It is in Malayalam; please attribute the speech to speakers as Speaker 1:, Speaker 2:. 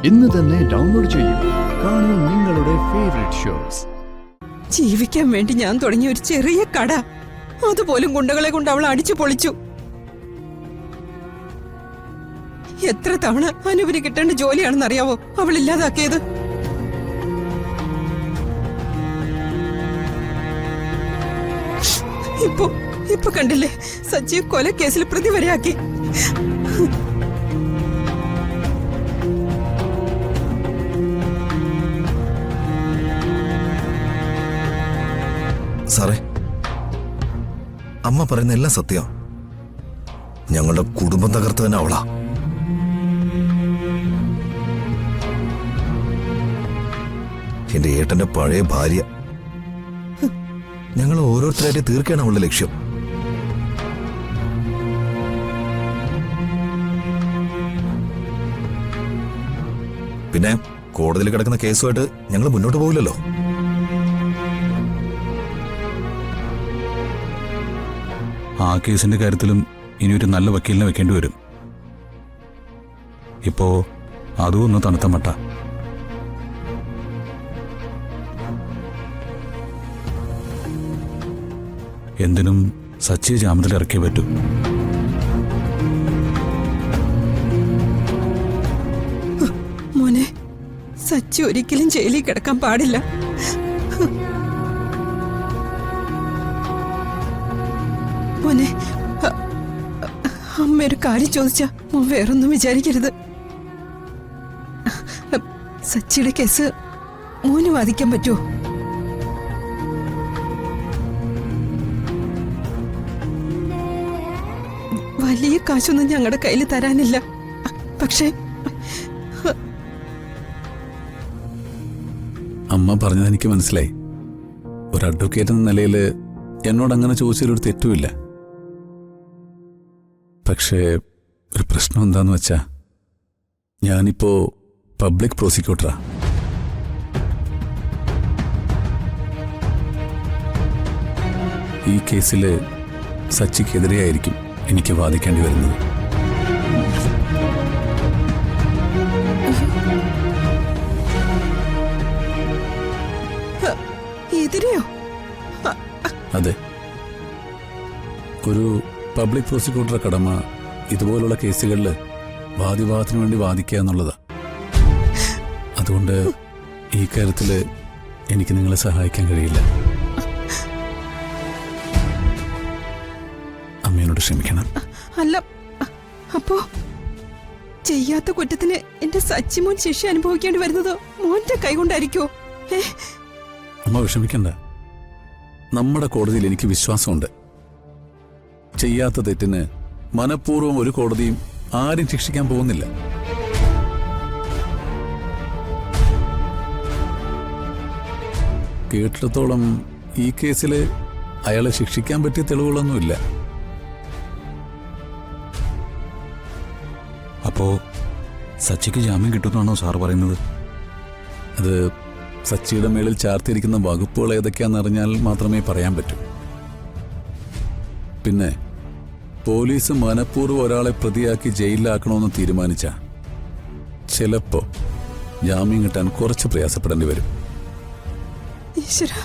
Speaker 1: ഇന്ന് തന്നെ ഡൗൺലോഡ് ചെയ്യൂ. കാണൂ നിങ്ങളുടെ ഫേവറേറ്റ് ഷോസ്.
Speaker 2: ജീവിക്കാൻ വേണ്ടി ഞാൻ തുടങ്ങിയ ഒരു ചെറിയ കട, അതുപോലും ഗുണ്ടകളെ കൊണ്ട് അവൾ അടിച്ചു പൊളിച്ചു. എത്ര തവണ അനുവിന് കിട്ടേണ്ട ജോലിയാണെന്നറിയാവോ അവൾ ഇല്ലാതാക്കിയത്. ഇപ്പൊ കണ്ടില്ലേ, സജീവ് കൊലക്കേസിൽ പ്രതി വരെയാക്കി.
Speaker 3: സാറേ, അമ്മ പറയുന്ന എല്ലാം സത്യം. ഞങ്ങളുടെ കുടുംബം തകർത്തവനെ അവളാ. എന്റെ ഏട്ടന്റെ പഴയ ഭാര്യ. ഞങ്ങൾ ഓരോരുത്തരായിട്ട് തീർക്കുകയാണ് അവളുടെ ലക്ഷ്യം. പിന്നെ കോടതിയിൽ കിടക്കുന്ന കേസുമായിട്ട് ഞങ്ങൾ മുന്നോട്ട് പോകില്ലല്ലോ.
Speaker 4: ആ കേസിന്റെ കാര്യത്തിലും ഇനിയൊരു നല്ല വക്കീലിനെ വെക്കേണ്ടി വരും. ഇപ്പോ അതും ഒന്ന് തണുത്ത മട്ട. എന്തിനും സച്ചിയെ ജാമ്യത്തിൽ ഇറക്കിയേ പറ്റൂ.
Speaker 2: മോനെ, സച്ചി ഒരിക്കലും ജയിലിൽ കിടക്കാൻ പാടില്ല. മോനെ, അമ്മ ഒരു കാര്യം ചോദിച്ചാ മോൻ വേറൊന്നും വിചാരിക്കരുത്. സച്ചിയുടെ കേസ് മോന് വാദിക്കാൻ പറ്റുമോ? വലിയ കാശൊന്നും ഞങ്ങളുടെ കയ്യിൽ തരാനില്ല. പക്ഷേ
Speaker 4: അമ്മ പറഞ്ഞത് എനിക്ക് മനസ്സിലായി. ഒരു അഡ്വക്കേറ്റ് എന്ന നിലയിൽ എന്നോട് അങ്ങനെ ചോദിച്ചതിലൊരു തെറ്റുമില്ല. പക്ഷേ ഒരു പ്രശ്നം എന്താന്ന് വെച്ചാ, ഞാനിപ്പോ പബ്ലിക് പ്രോസിക്യൂട്ടറാ. ഈ കേസിൽ സച്ചിക്കെതിരെയായിരിക്കും എനിക്ക് വാദിക്കേണ്ടി വരുന്നത്.
Speaker 2: എതിരെയോ?
Speaker 4: അതെ, ഒരു പബ്ലിക് പ്രോസിക്യൂട്ടറുടെ കടമ ഇതുപോലുള്ള കേസുകളിൽ വാദിവാദത്തിന് വേണ്ടി വാദിക്കുക എന്നുള്ളതാ. അതുകൊണ്ട് ഈ കാര്യത്തിൽ എനിക്ക് നിങ്ങളെ സഹായിക്കാൻ കഴിയില്ല. അമ്മയോട് ക്ഷമിക്കണം.
Speaker 2: അല്ല, അപ്പോ ചെയ്യാത്ത കുറ്റത്തിന് എന്റെ സച്ചിമോൻ ശിക്ഷ അനുഭവിക്കേണ്ടി വരുന്നതോ മോന്റെ കൈകൊണ്ടായിരിക്കോ?
Speaker 4: അമ്മ വിഷമിക്കണ്ട. നമ്മുടെ കോടതിയിൽ എനിക്ക് വിശ്വാസമുണ്ട്. ചെയ്യാത്ത തെറ്റിന് മനഃപൂർവ്വം ഒരു കോടതിയും ആരും ശിക്ഷിക്കാൻ പോകുന്നില്ല. കേട്ടിടത്തോളം ഈ കേസിൽ അയാളെ ശിക്ഷിക്കാൻ പറ്റിയ തെളിവുകളൊന്നുമില്ല.
Speaker 5: അപ്പോ സച്ചിക്ക് ജാമ്യം കിട്ടുമെന്നാണോ സാർ പറയുന്നത്?
Speaker 4: അത് സച്ചിയുടെ മേളിൽ ചാർത്തിയിരിക്കുന്ന വകുപ്പുകൾ ഏതൊക്കെയാണെന്നറിഞ്ഞാൽ മാത്രമേ പറയാൻ പറ്റൂ. പിന്നെ പോലീസ് മനഃപൂർവ്വം ഒരാളെ പ്രതിയാക്കി ജയിലിലാക്കണമെന്ന് തീരുമാനിച്ച ചിലപ്പോ ജാമ്യം കിട്ടാൻ കുറച്ച് പ്രയാസപ്പെടേണ്ടി വരും.
Speaker 2: ഈശ്വരാ,